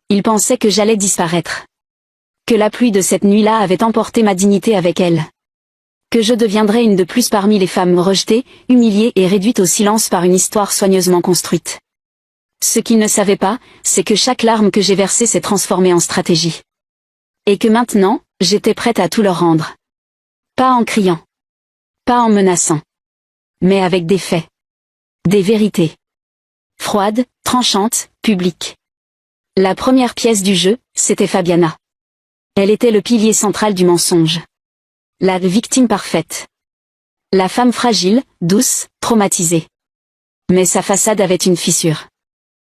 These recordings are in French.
Il pensait que j'allais disparaître. Que la pluie de cette nuit-là avait emporté ma dignité avec elle. Que je deviendrais une de plus parmi les femmes rejetées, humiliées et réduites au silence par une histoire soigneusement construite. Ce qu'il ne savait pas, c'est que chaque larme que j'ai versée s'est transformée en stratégie. Et que maintenant, j'étais prête à tout leur rendre. Pas en criant. Pas en menaçant. Mais avec des faits. Des vérités. Froides, tranchantes, publiques. La première pièce du jeu, c'était Fabiana. Elle était le pilier central du mensonge. La victime parfaite. La femme fragile, douce, traumatisée. Mais sa façade avait une fissure.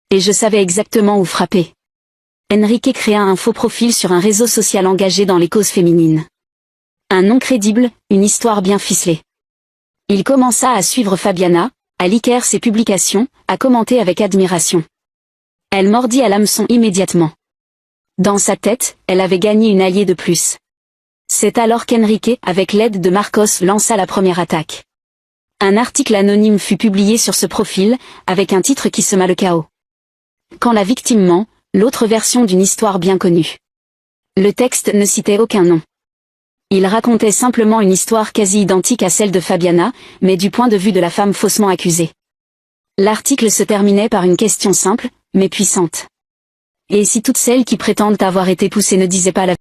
Et je savais exactement où frapper. Enrique créa un faux profil sur un réseau social engagé dans les causes féminines. Un nom crédible, une histoire bien ficelée. Il commença à suivre Fabiana, à liker ses publications, à commenter avec admiration. Elle mordit à l'hameçon immédiatement. Dans sa tête, elle avait gagné une alliée de plus. C'est alors qu'Enrique, avec l'aide de Marcos, lança la première attaque. Un article anonyme fut publié sur ce profil, avec un titre qui sema le chaos. Quand la victime ment, l'autre version d'une histoire bien connue. Le texte ne citait aucun nom. Il racontait simplement une histoire quasi identique à celle de Fabiana, mais du point de vue de la femme faussement accusée. L'article se terminait par une question simple, mais puissante. Et si toutes celles qui prétendent avoir été poussées ne disaient pas la